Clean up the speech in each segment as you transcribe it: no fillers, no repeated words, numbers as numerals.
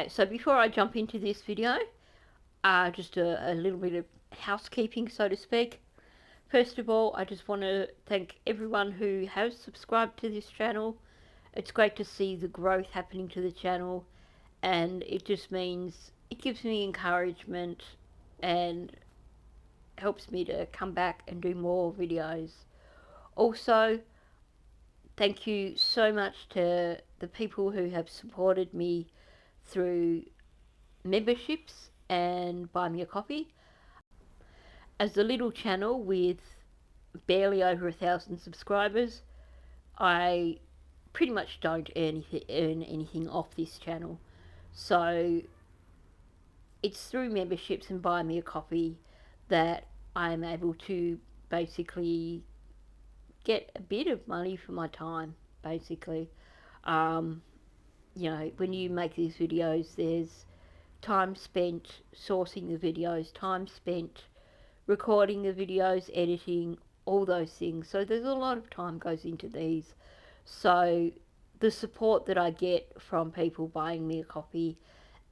Okay, so before I jump into this video, just a little bit of housekeeping, so to speak. First of all, I just want to thank everyone who has subscribed to this channel. It's great to see the growth happening to the channel, and it just means it gives me encouragement and helps me to come back and do more videos. Also, thank you so much to the people who have supported me through memberships and buy me a coffee. As a little channel with barely over 1,000 subscribers, I pretty much don't earn anything off this channel. So it's through memberships and buy me a coffee that I'm able to basically get a bit of money for my time, basically. You know, when you make these videos, there's time spent sourcing the videos, time spent recording the videos, editing, all those things. So there's a lot of time goes into these. So the support that I get from people buying me a coffee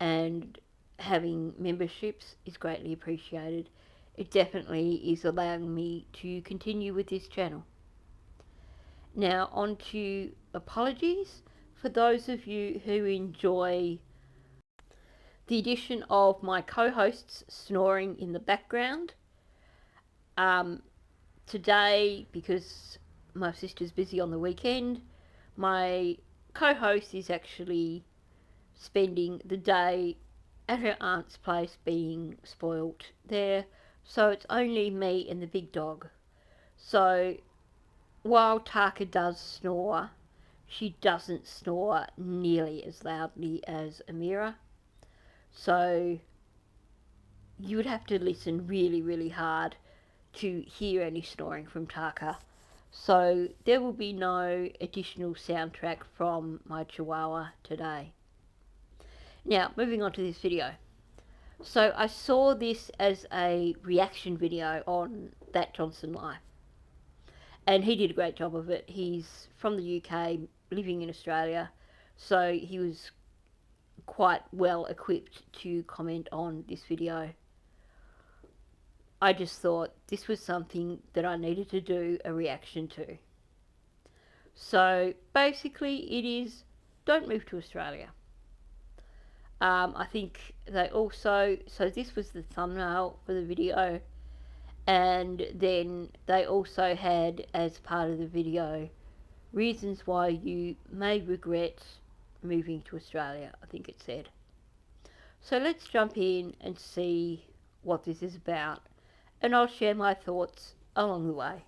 and having memberships is greatly appreciated. It definitely is allowing me to continue with this channel. Now on to apologies for those of you who enjoy the addition of my co-hosts snoring in the background. Today, because my sister's busy on the weekend, my co-host is actually spending the day at her aunt's place being spoilt there, so it's only me and the big dog. So while Taka does snore, she doesn't snore nearly as loudly as Amira. So you would have to listen really, really hard to hear any snoring from Taka. So there will be no additional soundtrack from my Chihuahua today. Now, moving on to this video. So I saw this as a reaction video on That Johnson Life. And he did a great job of it. He's from the UK, living in Australia, so he was quite well equipped to comment on this video. I just thought this was something that I needed to do a reaction to. So basically it is, don't move to Australia. I think they also, so this was the thumbnail for the video, and then they also had, as part of the video, reasons why you may regret moving to Australia, I think it said. So let's jump in and see what this is about, and I'll share my thoughts along the way.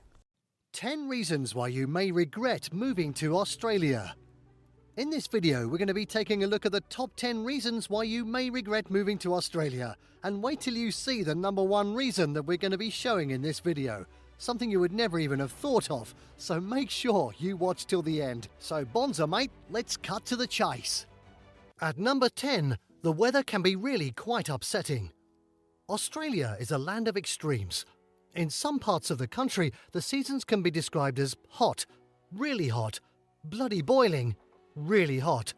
10 reasons why you may regret moving to Australia. In this video, we're going to be taking a look at the top 10 reasons why you may regret moving to Australia. And wait till you see the number one reason that we're going to be showing in this video. Something you would never even have thought of. So make sure you watch till the end. So bonza mate, let's cut to the chase. At number 10, the weather can be really quite upsetting. Australia is a land of extremes. In some parts of the country, the seasons can be described as hot, really hot, bloody boiling, really hot.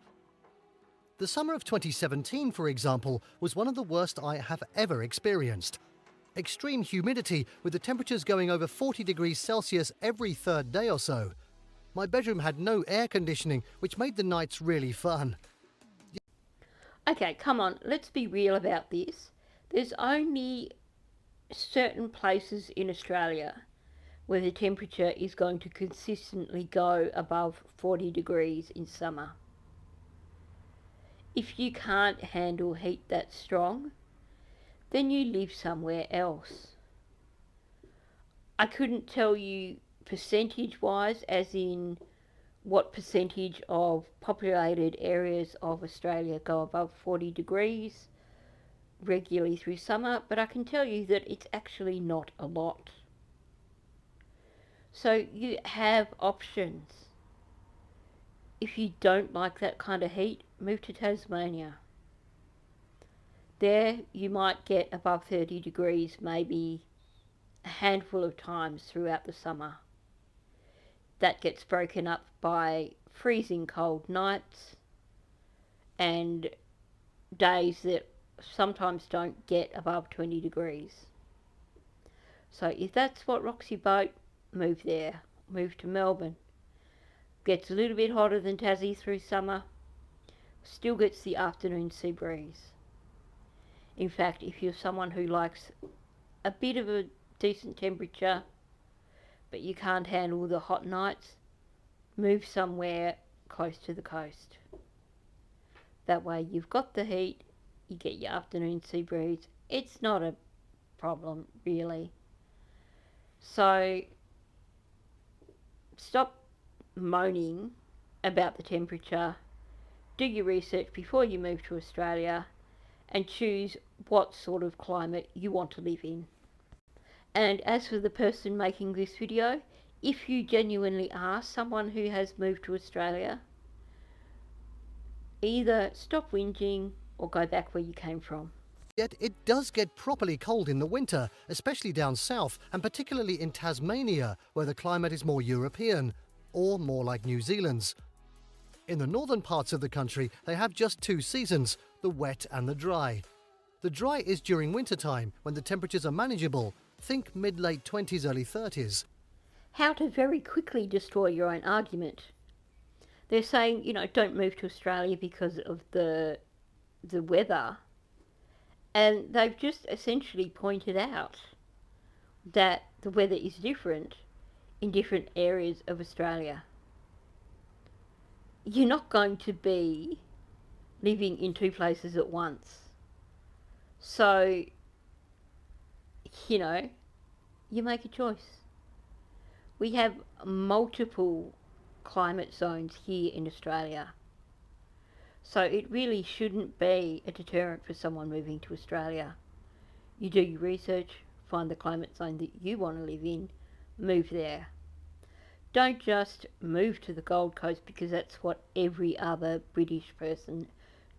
The summer of 2017, for example, was one of the worst I have ever experienced. Extreme humidity, with the temperatures going over 40 degrees Celsius every third day or so. My bedroom had no air conditioning, which made the nights really fun. Okay, come on, let's be real about this. There's only certain places in Australia where the temperature is going to consistently go above 40 degrees in summer. If you can't handle heat that strong, then you live somewhere else. I couldn't tell you percentage-wise, as in what percentage of populated areas of Australia go above 40 degrees regularly through summer, but I can tell you that it's actually not a lot. So you have options. If you don't like that kind of heat, move to Tasmania. There you might get above 30 degrees maybe a handful of times throughout the summer. That gets broken up by freezing cold nights and days that sometimes don't get above 20 degrees. So if that's what rocks your boat, move there. Move to Melbourne. Gets a little bit hotter than Tassie through summer, still gets the afternoon sea breeze. In fact, if you're someone who likes a bit of a decent temperature, but you can't handle the hot nights, move somewhere close to the coast. That way you've got the heat, you get your afternoon sea breeze. It's not a problem, really. So stop moaning about the temperature, do your research before you move to Australia, and choose what sort of climate you want to live in. And as for the person making this video, if you genuinely are someone who has moved to Australia, either stop whinging or go back where you came from. Yet it does get properly cold in the winter, especially down south, and particularly in Tasmania, where the climate is more European, or more like New Zealand's. In the northern parts of the country, they have just two seasons, the wet and the dry. The dry is during wintertime, when the temperatures are manageable. Think mid-late 20s, early 30s. How to very quickly destroy your own argument. They're saying, don't move to Australia because of the weather. And they've just essentially pointed out that the weather is different in different areas of Australia. You're not going to be living in two places at once. So, you make a choice. We have multiple climate zones here in Australia. So it really shouldn't be a deterrent for someone moving to Australia. You do your research, find the climate zone that you want to live in, move there. Don't just move to the Gold Coast because that's what every other British person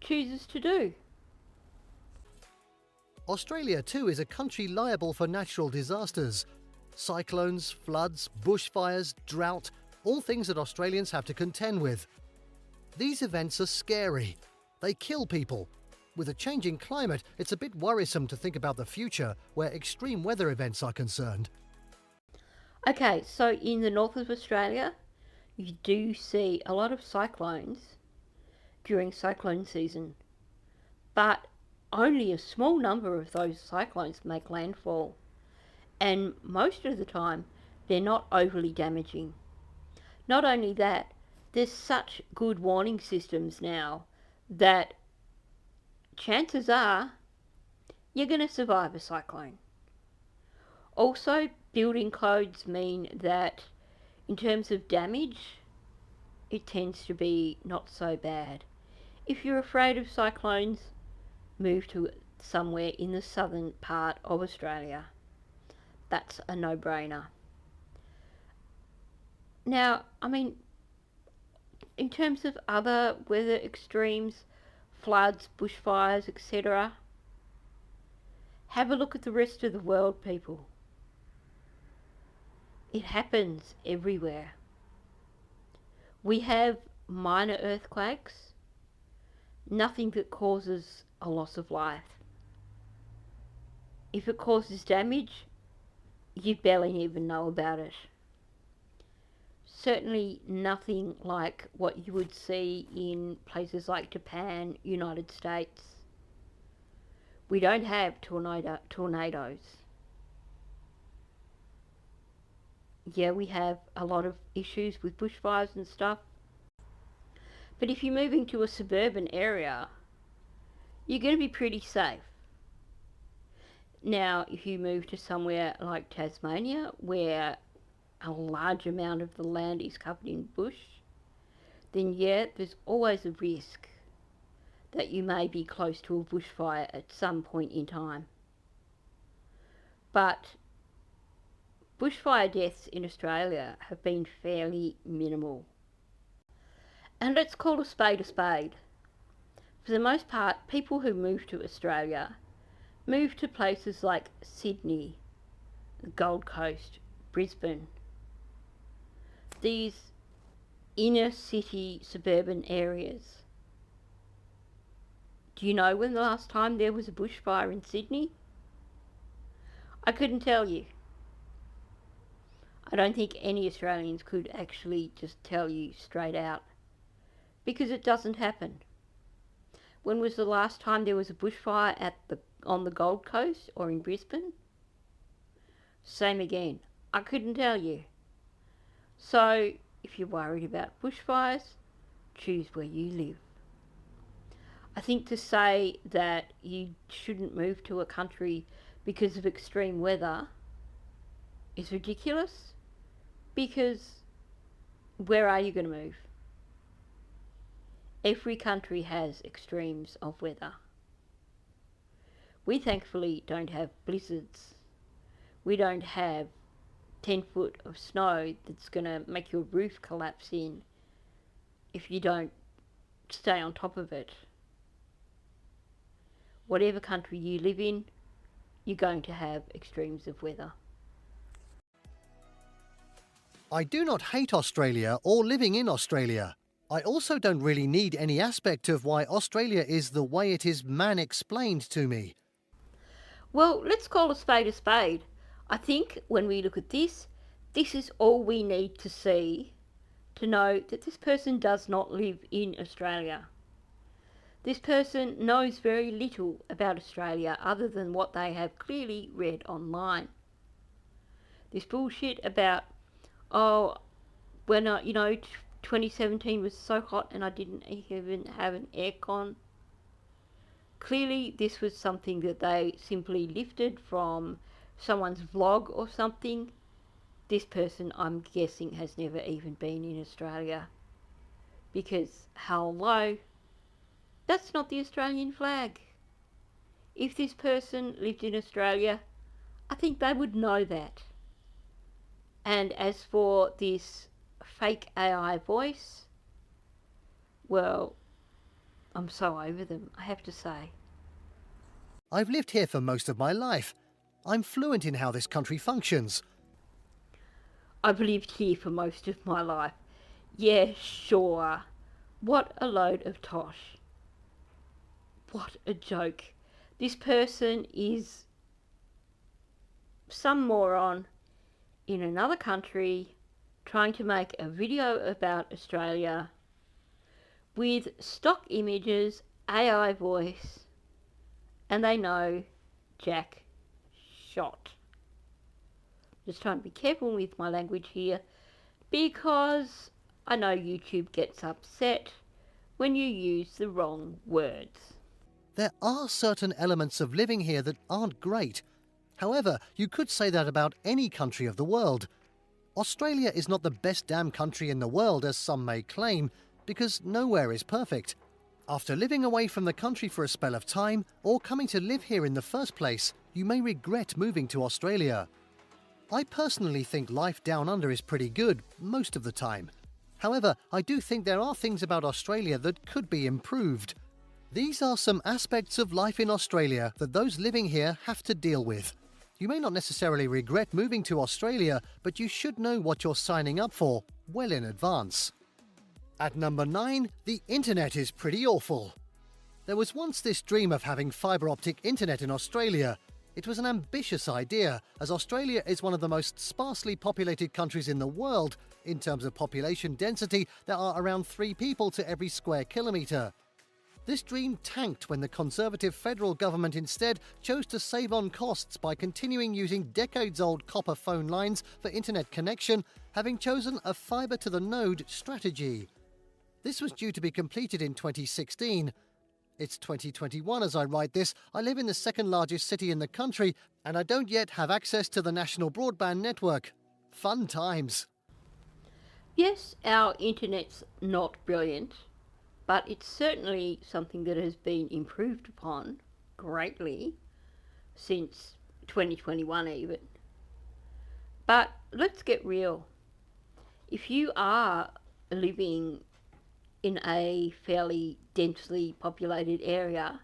chooses to do. Australia too is a country liable for natural disasters. Cyclones, floods, bushfires, drought, all things that Australians have to contend with. These events are scary. They kill people. With a changing climate, it's a bit worrisome to think about the future where extreme weather events are concerned. Okay, so in the north of Australia, you do see a lot of cyclones during cyclone season, but only a small number of those cyclones make landfall, and most of the time they're not overly damaging. Not only that, there's such good warning systems now that chances are you're going to survive a cyclone. Also, building codes mean that in terms of damage, it tends to be not so bad. If you're afraid of cyclones, move to somewhere in the southern part of Australia. That's a no-brainer. Now, in terms of other weather extremes, floods, bushfires, etc., have a look at the rest of the world, people. It happens everywhere. We have minor earthquakes, nothing that causes a loss of life. If it causes damage, you barely even know about it. Certainly nothing like what you would see in places like Japan, United States. We don't have tornadoes. Yeah, we have a lot of issues with bushfires and stuff. But if you're moving to a suburban area, you're going to be pretty safe. Now, if you move to somewhere like Tasmania, where a large amount of the land is covered in bush, then yeah, there's always a risk that you may be close to a bushfire at some point in time. But bushfire deaths in Australia have been fairly minimal. And let's call a spade a spade. For the most part, people who move to Australia move to places like Sydney, the Gold Coast, Brisbane. These inner city suburban areas. Do you know when the last time there was a bushfire in Sydney? I couldn't tell you. I don't think any Australians could actually just tell you straight out, because it doesn't happen. When was the last time there was a bushfire on the Gold Coast or in Brisbane? Same again. I couldn't tell you. So, if you're worried about bushfires, choose where you live. I think to say that you shouldn't move to a country because of extreme weather is ridiculous, because where are you going to move? Every country has extremes of weather. We thankfully don't have blizzards. We don't have 10 foot of snow that's going to make your roof collapse in if you don't stay on top of it. Whatever country you live in, you're going to have extremes of weather. I do not hate Australia or living in Australia. I also don't really need any aspect of why Australia is the way it is man-explained to me. Well, let's call a spade a spade. I think when we look at this is all we need to see to know that this person does not live in Australia. This person knows very little about Australia other than what they have clearly read online. This bullshit about, oh, when 2017 was so hot and I didn't even have an aircon. Clearly this was something that they simply lifted from someone's vlog or something. This person, I'm guessing, has never even been in Australia, because hello, that's not the Australian flag. If this person lived in Australia, I think they would know that. And as for this fake AI voice, well, I'm so over them, I have to say. I've lived here for most of my life. I'm fluent in how this country functions. I've lived here for most of my life. Yeah, sure. What a load of tosh. What a joke. This person is some moron in another country trying to make a video about Australia with stock images, AI voice, and they know jack shot. Just trying to be careful with my language here, because I know YouTube gets upset when you use the wrong words. There are certain elements of living here that aren't great. However, you could say that about any country of the world. Australia is not the best damn country in the world, as some may claim, because nowhere is perfect. After living away from the country for a spell of time, or coming to live here in the first place, you may regret moving to Australia. I personally think life down under is pretty good most of the time. However, I do think there are things about Australia that could be improved. These are some aspects of life in Australia that those living here have to deal with. You may not necessarily regret moving to Australia, but you should know what you're signing up for well in advance. At number 9, the internet is pretty awful. There was once this dream of having fibre optic internet in Australia. It was an ambitious idea, as Australia is one of the most sparsely populated countries in the world. In terms of population density, there are around 3 people to every square kilometre. This dream tanked when the Conservative federal government instead chose to save on costs by continuing using decades-old copper phone lines for internet connection, having chosen a fibre-to-the-node strategy. This was due to be completed in 2016. It's 2021 as I write this. I live in the second largest city in the country, and I don't yet have access to the national broadband network. Fun times. Yes, our internet's not brilliant, but it's certainly something that has been improved upon greatly since 2021 even. But let's get real. If you are living in a fairly densely populated area,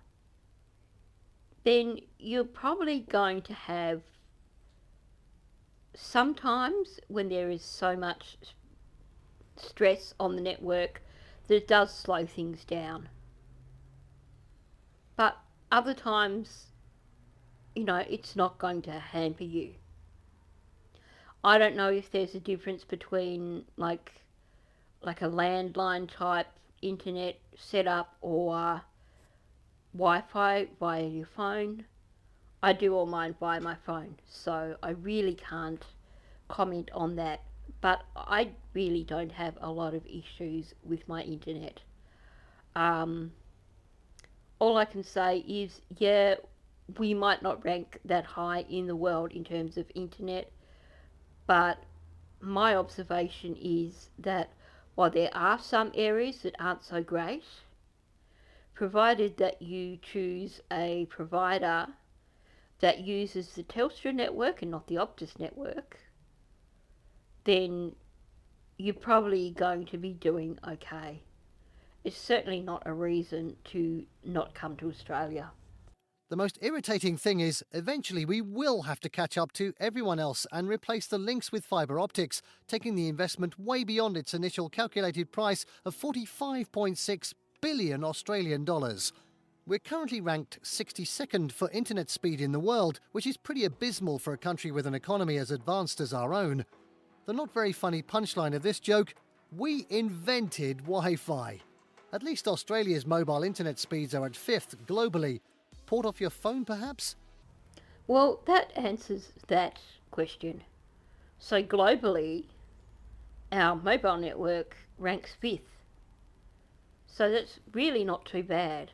then you're probably going to have, sometimes when there is so much stress on the network, that it does slow things down. But other times, it's not going to hamper you. I don't know if there's a difference between like a landline type internet setup or Wi-Fi via your phone. I do all mine via my phone, so I really can't comment on that. But I really don't have a lot of issues with my internet. Um, all I can say is, yeah, we might not rank that high in the world in terms of internet, but my observation is that while there are some areas that aren't so great, provided that you choose a provider that uses the Telstra network and not the Optus network, then you're probably going to be doing okay. It's certainly not a reason to not come to Australia. The most irritating thing is, eventually we will have to catch up to everyone else and replace the links with fibre optics, taking the investment way beyond its initial calculated price of 45.6 billion Australian dollars. We're currently ranked 62nd for internet speed in the world, which is pretty abysmal for a country with an economy as advanced as our own. The not very funny punchline of this joke: we invented Wi-Fi. At least Australia's mobile internet speeds are at 5th globally. Port off your phone, perhaps? Well, that answers that question. So globally, our mobile network ranks 5th. So that's really not too bad.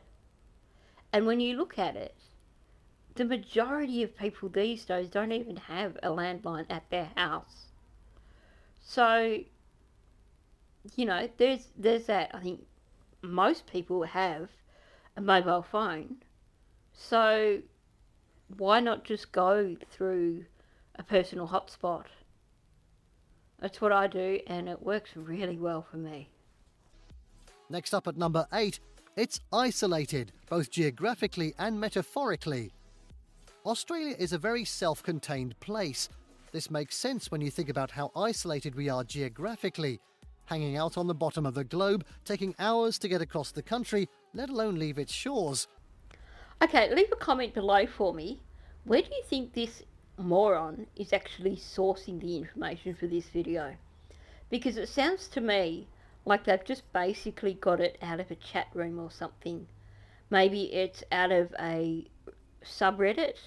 And when you look at it, the majority of people these days don't even have a landline at their house. So, there's that. I think most people have a mobile phone. So why not just go through a personal hotspot? That's what I do, and it works really well for me. Next up at number 8, it's isolated, both geographically and metaphorically. Australia is a very self-contained place. This makes sense when you think about how isolated we are geographically, hanging out on the bottom of the globe, taking hours to get across the country, let alone leave its shores. Okay, leave a comment below for me. Where do you think this moron is actually sourcing the information for this video? Because it sounds to me like they've just basically got it out of a chat room or something. Maybe it's out of a subreddit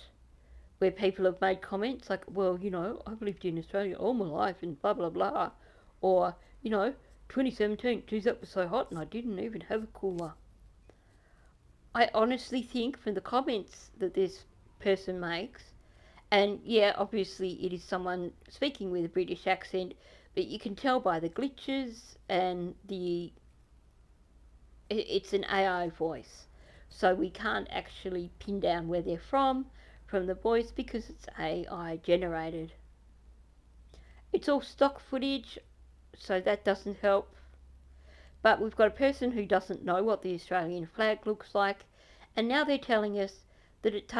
where people have made comments like, well, I've lived in Australia all my life and blah blah blah. Or, 2017, geez, that was so hot and I didn't even have a cooler. I honestly think from the comments that this person makes, and yeah, obviously it is someone speaking with a British accent, but you can tell by the glitches and it's an AI voice. So we can't actually pin down where they're from the voice because it's AI generated. It's all stock footage, so that doesn't help. But we've got a person who doesn't know what the Australian flag looks like, and now they're telling us that it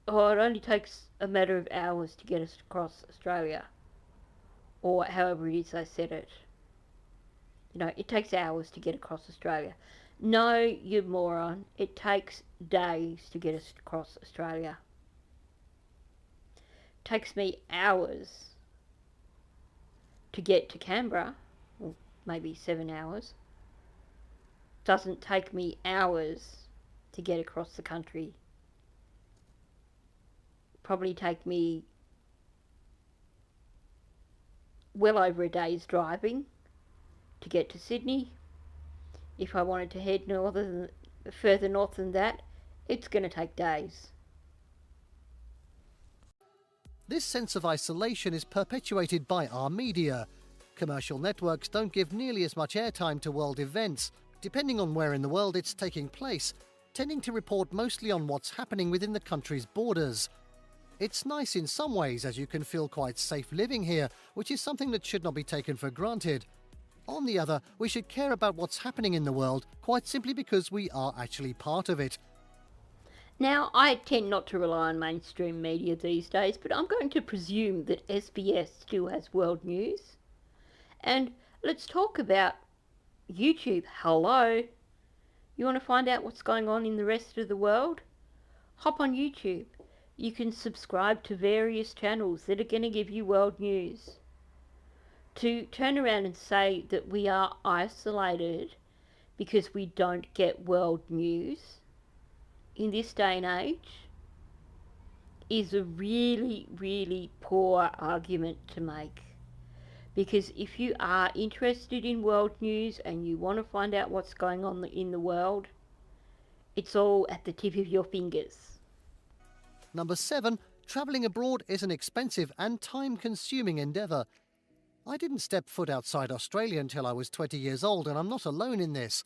only takes a matter of hours to get us across Australia. Or however it is they said it. It takes hours to get across Australia. No, you moron. It takes days to get us across Australia. It takes me hours to get to Canberra. Well, maybe 7 hours. Doesn't take me hours to get across the country. Probably take me well over a day's driving to get to Sydney. If I wanted to head further north than that, it's going to take days. This sense of isolation is perpetuated by our media. Commercial networks don't give nearly as much airtime to world events, depending on where in the world it's taking place, tending to report mostly on what's happening within the country's borders. It's nice in some ways, as you can feel quite safe living here, which is something that should not be taken for granted. On the other, we should care about what's happening in the world quite simply because we are actually part of it. Now, I tend not to rely on mainstream media these days, but I'm going to presume that SBS still has world news. And let's talk about YouTube. Hello. You want to find out what's going on in the rest of the world? Hop on YouTube. You can subscribe to various channels that are going to give you world news. To turn around and say that we are isolated because we don't get world news in this day and age is a really, really poor argument to make. Because if you are interested in world news and you want to find out what's going on in the world, it's all at the tip of your fingers. Number 7. Travelling abroad is an expensive and time-consuming endeavour. I didn't step foot outside Australia until I was 20 years old, and I'm not alone in this.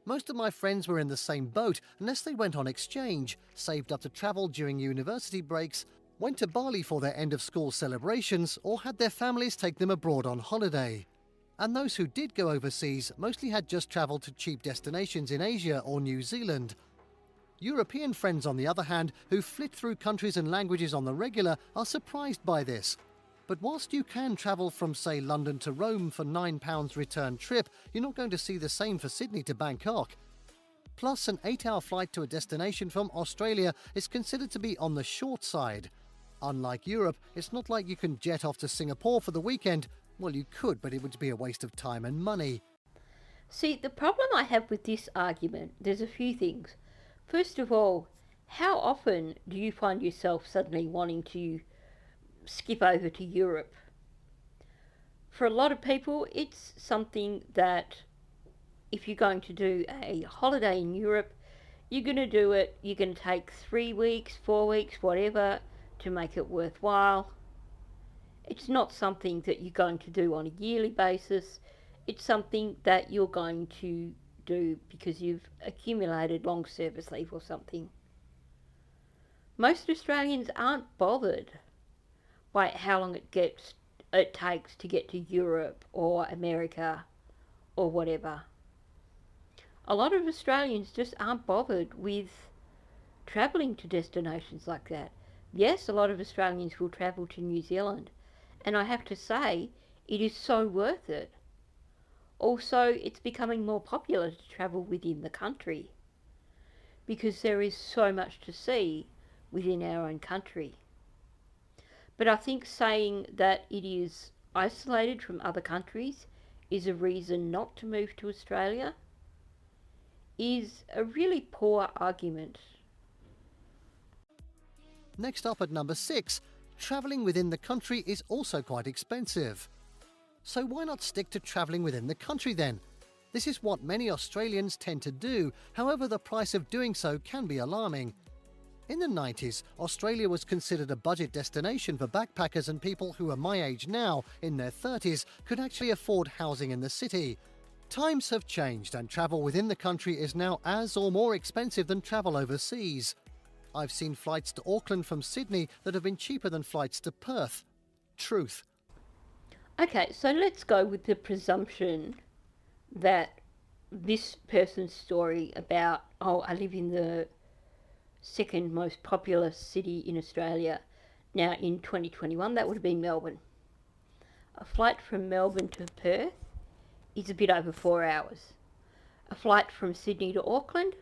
Most of my friends were in the same boat unless they went on exchange, saved up to travel during university breaks, went to Bali for their end-of-school celebrations, or had their families take them abroad on holiday. And those who did go overseas mostly had just travelled to cheap destinations in Asia or New Zealand. European friends, on the other hand, who flit through countries and languages on the regular, are surprised by this. But whilst you can travel from, say, London to Rome for £9 return trip, you're not going to see the same for Sydney to Bangkok. Plus, an 8-hour flight to a destination from Australia is considered to be on the short side. Unlike Europe, it's not like you can jet off to Singapore for the weekend. Well, you could, but it would be a waste of time and money. See, the problem I have with this argument, there's a few things. First of all, how often do you find yourself suddenly wanting to skip over to Europe? For a lot of people, it's something that if you're going to do a holiday in Europe, you're going to do it, you're going to take 3 weeks, 4 weeks, whatever, to make it worthwhile. It's not something that you're going to do on a yearly basis. It's something that you're going to do because you've accumulated long service leave or something. Most Australians aren't bothered by how long it takes to get to Europe or America or whatever. A lot of Australians just aren't bothered with travelling to destinations like that. Yes, a lot of Australians will travel to New Zealand, and I have to say, it is so worth it. Also, it's becoming more popular to travel within the country because there is so much to see within our own country. But I think saying that it is isolated from other countries is a reason not to move to Australia is a really poor argument. Next up at number 6, travelling within the country is also quite expensive. So why not stick to travelling within the country then? This is what many Australians tend to do, however the price of doing so can be alarming. In the 90s, Australia was considered a budget destination for backpackers, and people who are my age now, in their 30s, could actually afford housing in the city. Times have changed, and travel within the country is now as or more expensive than travel overseas. I've seen flights to Auckland from Sydney that have been cheaper than flights to Perth. Truth. Okay, so let's go with the presumption that this person's story about, oh, I live in the second most populous city in Australia. Now in 2021 that would have been Melbourne. A flight from Melbourne to Perth is a bit over 4 hours. A flight from Sydney to Auckland,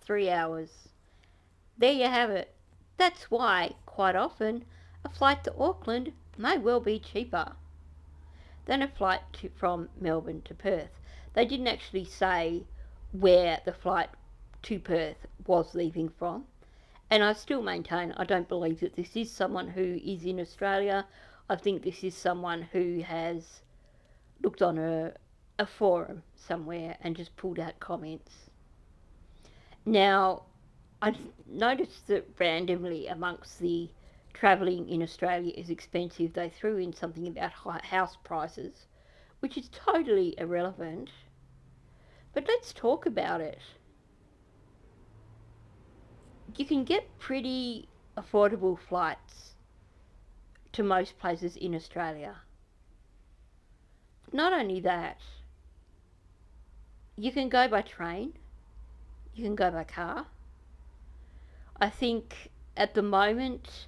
3 hours. There you have it. That's why, quite often, a flight to Auckland may well be cheaper than a flight from Melbourne to Perth. They didn't actually say where the flight to Perth was leaving from. And I still maintain I don't believe that this is someone who is in Australia. I think this is someone who has looked on a forum somewhere and just pulled out comments. Now, I noticed that randomly amongst the travelling in Australia is expensive, they threw in something about house prices, which is totally irrelevant. But let's talk about it. You can get pretty affordable flights to most places in Australia. Not only that, you can go by train, you can go by car. I think at the moment,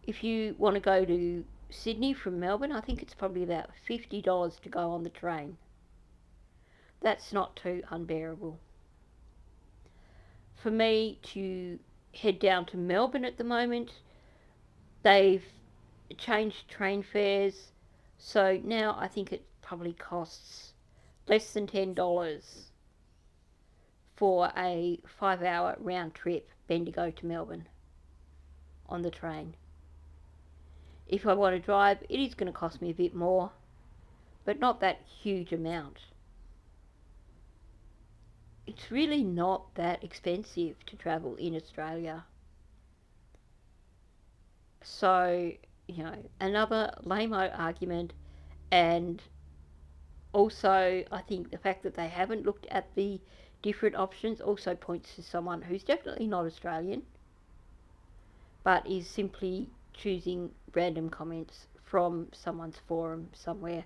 if you want to go to Sydney from Melbourne, I think it's probably about $50 to go on the train. That's not too unbearable. For me to head down to Melbourne at the moment, they've changed train fares, so now I think it probably costs less than $10 for a 5 hour round trip Bendigo to Melbourne on the train. If I want to drive, it is going to cost me a bit more, but not that huge amount. It's really not that expensive to travel in Australia. So, another lame-o argument, and also I think the fact that they haven't looked at the different options also points to someone who's definitely not Australian, but is simply choosing random comments from someone's forum somewhere.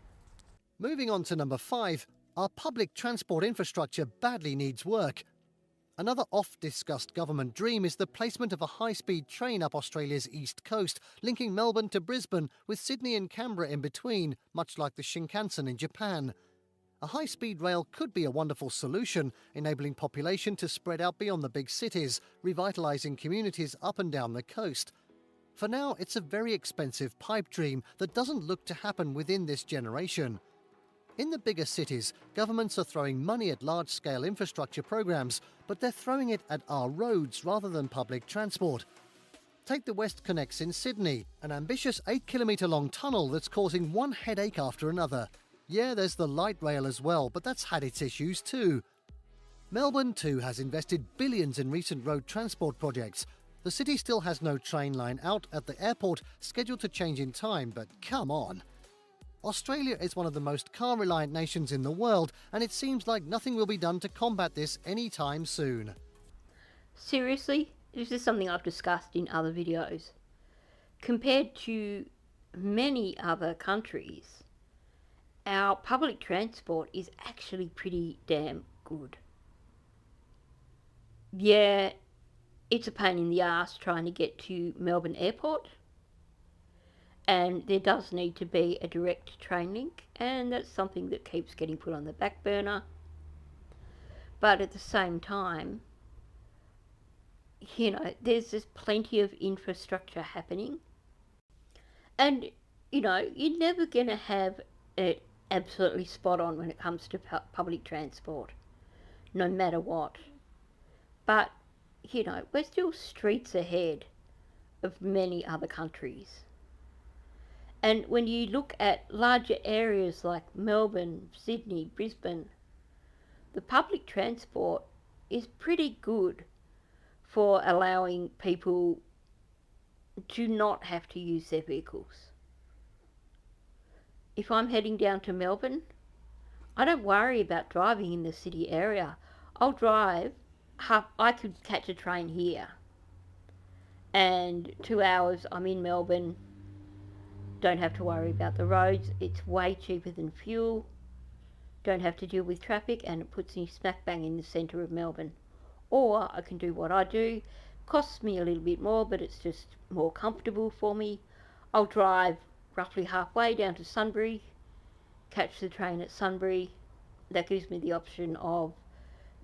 Moving on to number 5, our public transport infrastructure badly needs work. Another oft-discussed government dream is the placement of a high-speed train up Australia's east coast, linking Melbourne to Brisbane with Sydney and Canberra in between, much like the Shinkansen in Japan. A high-speed rail could be a wonderful solution, enabling population to spread out beyond the big cities, revitalising communities up and down the coast. For now, it's a very expensive pipe dream that doesn't look to happen within this generation. In the bigger cities, governments are throwing money at large-scale infrastructure programs, but they're throwing it at our roads rather than public transport. Take the WestConnex in Sydney, an ambitious 8-kilometre-long tunnel that's causing one headache after another. Yeah, there's the light rail as well, but that's had its issues too. Melbourne too has invested billions in recent road transport projects. The city still has no train line out at the airport, scheduled to change in time, but come on. Australia is one of the most car-reliant nations in the world, and it seems like nothing will be done to combat this anytime soon. Seriously, this is something I've discussed in other videos. Compared to many other countries, our public transport is actually pretty damn good. Yeah, it's a pain in the ass trying to get to Melbourne Airport, and there does need to be a direct train link, and that's something that keeps getting put on the back burner. But at the same time, there's just plenty of infrastructure happening, and you're never going to have it absolutely spot on when it comes to public transport, no matter what. But we're still streets ahead of many other countries. And when you look at larger areas like Melbourne, Sydney, Brisbane, the public transport is pretty good for allowing people to not have to use their vehicles. If I'm heading down to Melbourne, I don't worry about driving in the city area. I'll drive, I could catch a train here, and 2 hours I'm in Melbourne. Don't have to worry about the roads. It's way cheaper than fuel. Don't have to deal with traffic, and it puts me smack bang in the centre of Melbourne. Or I can do what I do. Costs me a little bit more, but it's just more comfortable for me. I'll drive roughly halfway down to Sunbury, catch the train at Sunbury. That gives me the option of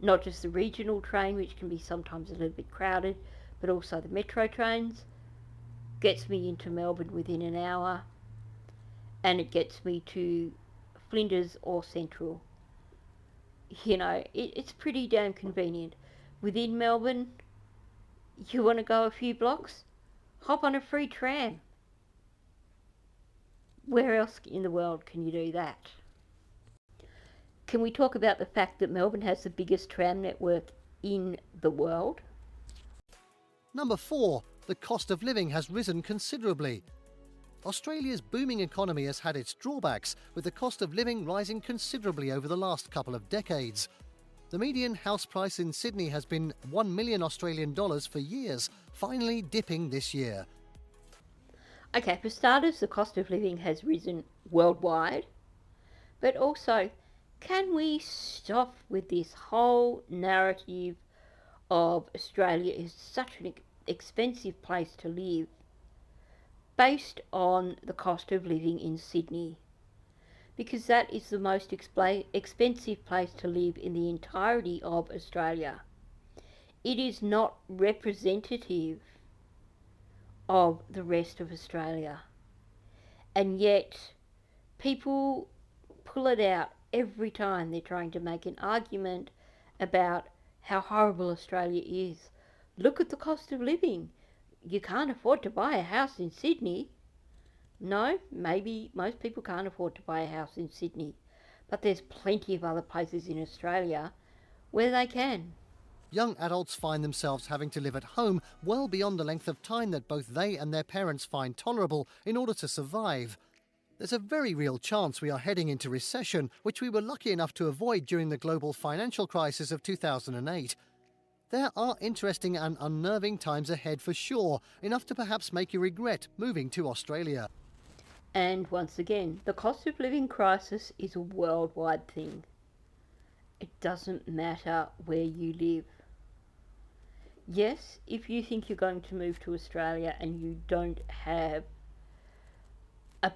not just the regional train, which can be sometimes a little bit crowded, but also the metro trains. Gets me into Melbourne within an hour, and it gets me to Flinders or Central. It's pretty damn convenient. Within Melbourne, you want to go a few blocks, hop on a free tram. Where else in the world can you do that? Can we talk about the fact that Melbourne has the biggest tram network in the world? Number 4. The cost of living has risen considerably. Australia's booming economy has had its drawbacks, with the cost of living rising considerably over the last couple of decades. The median house price in Sydney has been $1 million Australian dollars for years, finally dipping this year. Okay, for starters, the cost of living has risen worldwide, but also, can we stop with this whole narrative of Australia is such an expensive place to live based on the cost of living in Sydney? Because that is the most expensive place to live in the entirety of Australia. it is not representative of the rest of Australia. And yet, people pull it out every time they're trying to make an argument about how horrible Australia is. Look at the cost of living. You can't afford to buy a house in Sydney. No, maybe most people can't afford to buy a house in Sydney, but there's plenty of other places in Australia where they can. Young adults find themselves having to live at home well beyond the length of time that both they and their parents find tolerable in order to survive. There's a very real chance we are heading into recession, which we were lucky enough to avoid during the global financial crisis of 2008. There are interesting and unnerving times ahead for sure, enough to perhaps make you regret moving to Australia. And once again, the cost of living crisis is a worldwide thing. It doesn't matter where you live. Yes, if you think you're going to move to Australia and you don't have a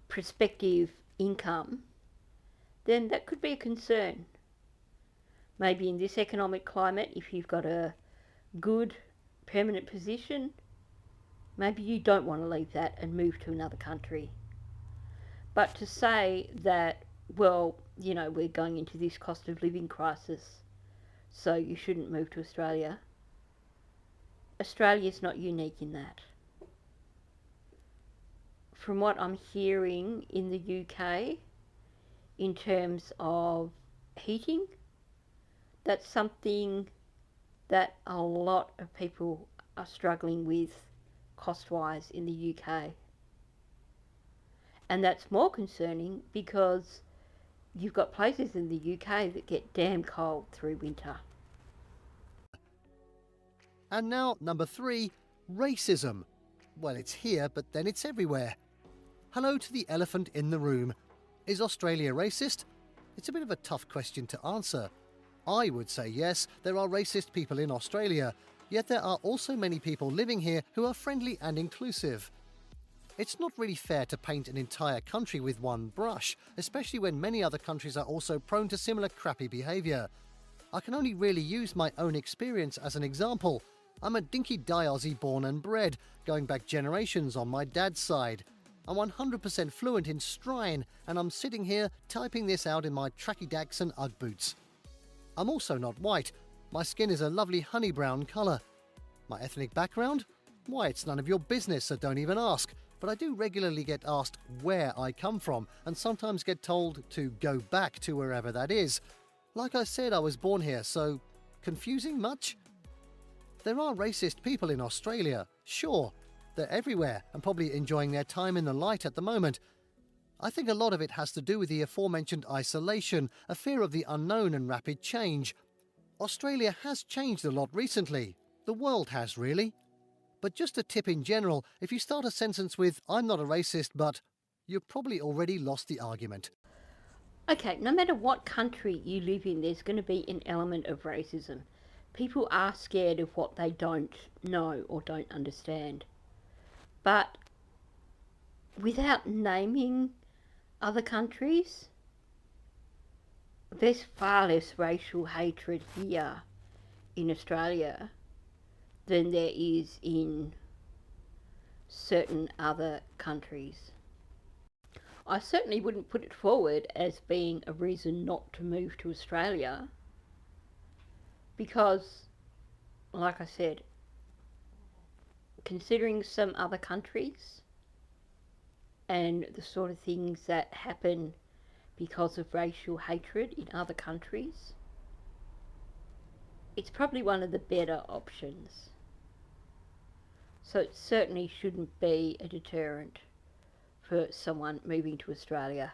prospective income, then that could be a concern. Maybe in this economic climate, if you've got a good permanent position, maybe you don't want to leave that and move to another country. But to say that, well, you know, we're going into this cost of living crisis, so you shouldn't move to Australia. Australia's not unique in that. From what I'm hearing in the UK, in terms of heating, that's something that a lot of people are struggling with cost-wise in the UK. And that's more concerning because you've got places in the UK that get damn cold through winter. And now, number 3, racism. Well, it's here, but then it's everywhere. Hello to the elephant in the room. Is Australia racist? It's a bit of a tough question to answer. I would say yes, there are racist people in Australia, yet there are also many people living here who are friendly and inclusive. It's not really fair to paint an entire country with one brush, especially when many other countries are also prone to similar crappy behaviour. I can only really use my own experience as an example. I'm a dinky-die Aussie born and bred, going back generations on my dad's side. I'm 100% fluent in Strine, and I'm sitting here typing this out in my tracky dacks and Ugg boots. I'm also not white. My skin is a lovely honey brown colour. My ethnic background? Why, it's none of your business, so don't even ask. But I do regularly get asked where I come from, and sometimes get told to go back to wherever that is. Like I said, I was born here, so confusing much? There are racist people in Australia, sure. They're everywhere and probably enjoying their time in the light at the moment. I think a lot of it has to do with the aforementioned isolation, a fear of the unknown and rapid change. Australia has changed a lot recently. The world has, really. But just a tip in general, if you start a sentence with, "I'm not a racist, but," you've probably already lost the argument. Okay, no matter what country you live in, there's going to be an element of racism. People are scared of what they don't know or don't understand. But without naming other countries, there's far less racial hatred here in Australia than there is in certain other countries. I certainly wouldn't put it forward as being a reason not to move to Australia because, like I said, considering some other countries and the sort of things that happen because of racial hatred in other countries, it's probably one of the better options. So it certainly shouldn't be a deterrent for someone moving to Australia.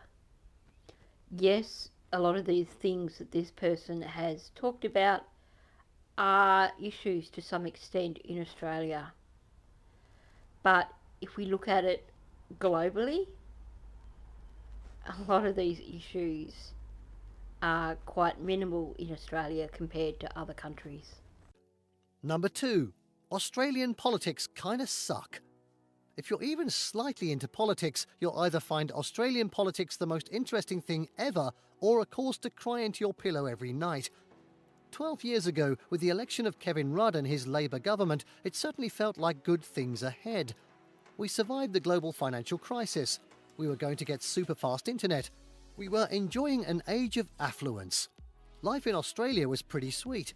Yes, a lot of these things that this person has talked about are issues to some extent in Australia. But if we look at it globally, a lot of these issues are quite minimal in Australia compared to other countries. Number 2, Australian politics kinda suck. If you're even slightly into politics, you'll either find Australian politics the most interesting thing ever, or a cause to cry into your pillow every night. 12 years ago, with the election of Kevin Rudd and his Labour government, it certainly felt like good things ahead. We survived the global financial crisis. We were going to get super fast internet. We were enjoying an age of affluence. Life in Australia was pretty sweet.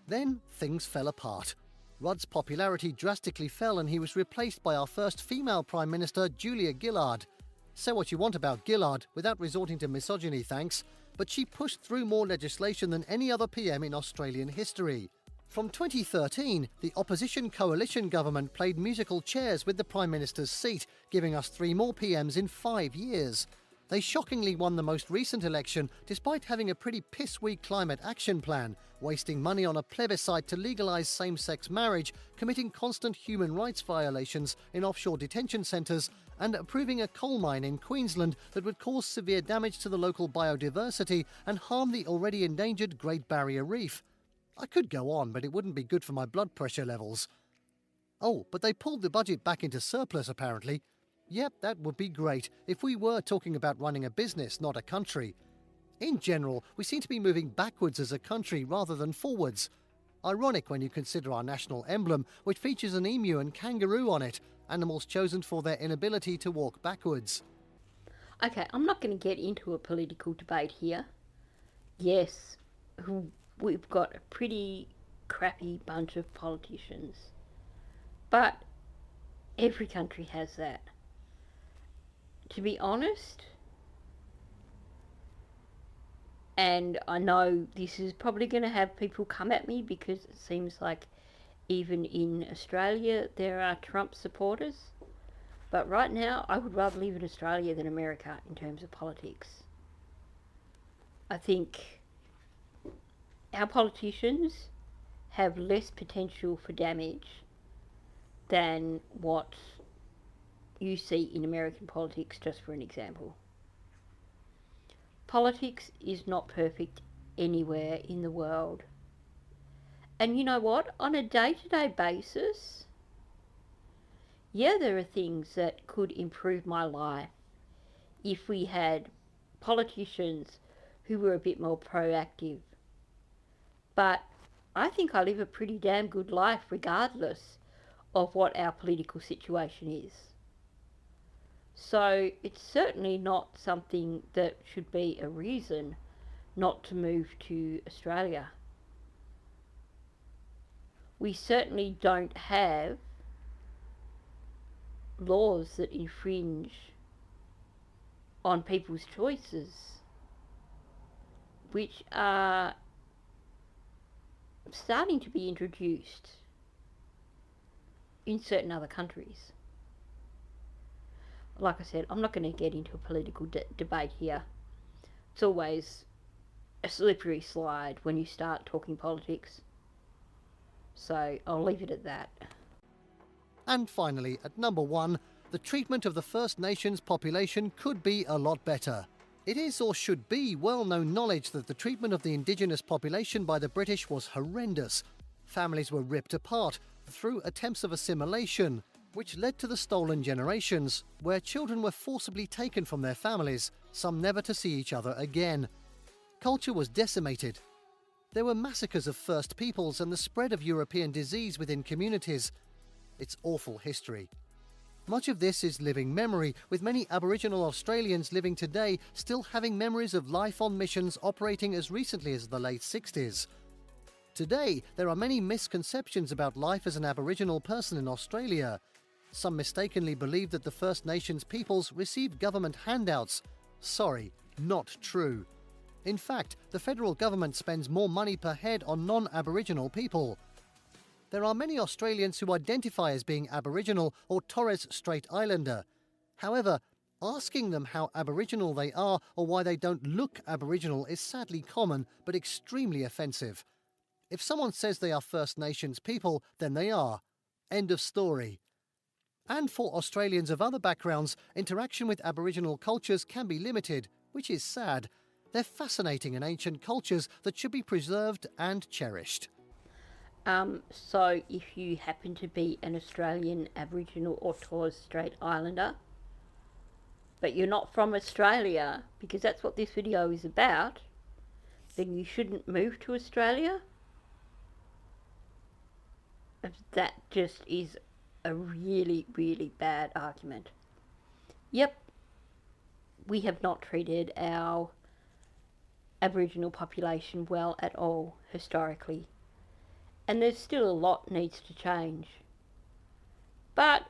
Then things fell apart. Rudd's popularity drastically fell and he was replaced by our first female Prime Minister, Julia Gillard. Say what you want about Gillard, without resorting to misogyny, thanks, but she pushed through more legislation than any other PM in Australian history. From 2013, the opposition coalition government played musical chairs with the Prime Minister's seat, giving us 3 more PMs in 5 years. They shockingly won the most recent election despite having a pretty piss-weak climate action plan, wasting money on a plebiscite to legalise same-sex marriage, committing constant human rights violations in offshore detention centres, and approving a coal mine in Queensland that would cause severe damage to the local biodiversity and harm the already endangered Great Barrier Reef. I could go on, but it wouldn't be good for my blood pressure levels. Oh, but they pulled the budget back into surplus apparently. Yep, that would be great if we were talking about running a business, not a country. In general, we seem to be moving backwards as a country rather than forwards. Ironic when you consider our national emblem, which features an emu and kangaroo on it, animals chosen for their inability to walk backwards. Okay, I'm not going to get into a political debate here. Yes, we've got a pretty crappy bunch of politicians. But every country has that. To be honest, and I know this is probably going to have people come at me because it seems like even in Australia there are Trump supporters, but right now I would rather live in Australia than America in terms of politics. I think our politicians have less potential for damage than what you see in American politics, just for an example. Politics is not perfect anywhere in the world. And you know what? On a day-to-day basis, yeah, there are things that could improve my life if we had politicians who were a bit more proactive. But I think I live a pretty damn good life regardless of what our political situation is. So it's certainly not something that should be a reason not to move to Australia. We certainly don't have laws that infringe on people's choices, which are starting to be introduced in certain other countries. Like I said, I'm not going to get into a political debate here. It's always a slippery slide when you start talking politics. So I'll leave it at that. And finally, at number 1, the treatment of the First Nations population could be a lot better. It is or should be well-known knowledge that the treatment of the Indigenous population by the British was horrendous. Families were ripped apart through attempts of assimilation, which led to the stolen generations, where children were forcibly taken from their families, some never to see each other again. Culture was decimated. There were massacres of First Peoples and the spread of European disease within communities. It's awful history. Much of this is living memory, with many Aboriginal Australians living today still having memories of life on missions operating as recently as the late 60s. Today, there are many misconceptions about life as an Aboriginal person in Australia. Some mistakenly believe that the First Nations peoples received government handouts. Sorry, not true. In fact, the federal government spends more money per head on non-Aboriginal people. There are many Australians who identify as being Aboriginal or Torres Strait Islander. However, asking them how Aboriginal they are or why they don't look Aboriginal is sadly common but extremely offensive. If someone says they are First Nations people, then they are. End of story. And for Australians of other backgrounds, interaction with Aboriginal cultures can be limited, which is sad. They're fascinating and ancient cultures that should be preserved and cherished. So if you happen to be an Australian Aboriginal or Torres Strait Islander, but you're not from Australia, because that's what this video is about, then you shouldn't move to Australia. That just is a really, really bad argument. Yep, we have not treated our Aboriginal population well at all historically, and there's still a lot needs to change. But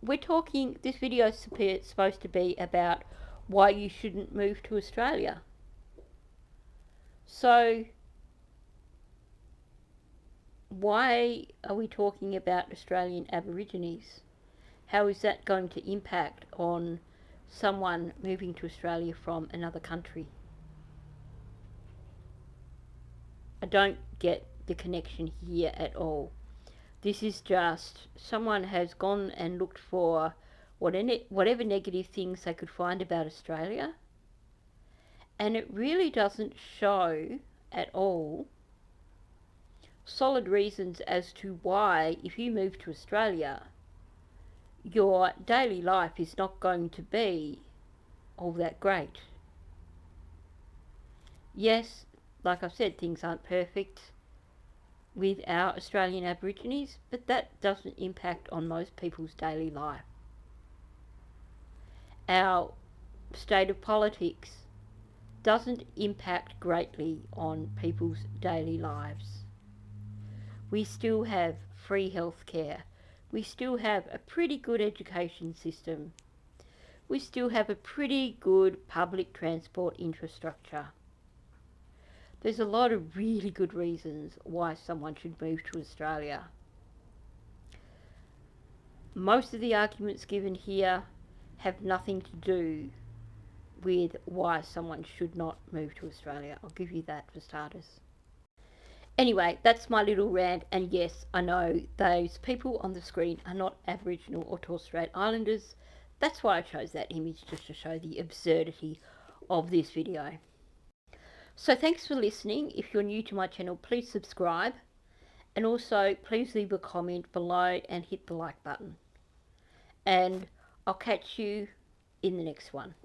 this video is supposed to be about why you shouldn't move to Australia. So why are we talking about Australian Aborigines? How is that going to impact on someone moving to Australia from another country? I don't get the connection here at all. This is just someone has gone and looked for whatever negative things they could find about Australia, and it really doesn't show at all solid reasons as to why, if you move to Australia, your daily life is not going to be all that great. Yes, like I've said, things aren't perfect with our Australian Aborigines, but that doesn't impact on most people's daily life. Our state of politics doesn't impact greatly on people's daily lives. We still have free healthcare. We still have a pretty good education system. We still have a pretty good public transport infrastructure. There's a lot of really good reasons why someone should move to Australia. Most of the arguments given here have nothing to do with why someone should not move to Australia. I'll give you that for starters. Anyway, that's my little rant, and yes, I know those people on the screen are not Aboriginal or Torres Strait Islanders. That's why I chose that image, just to show the absurdity of this video. So thanks for listening. If you're new to my channel, please subscribe, and also please leave a comment below and hit the like button. And I'll catch you in the next one.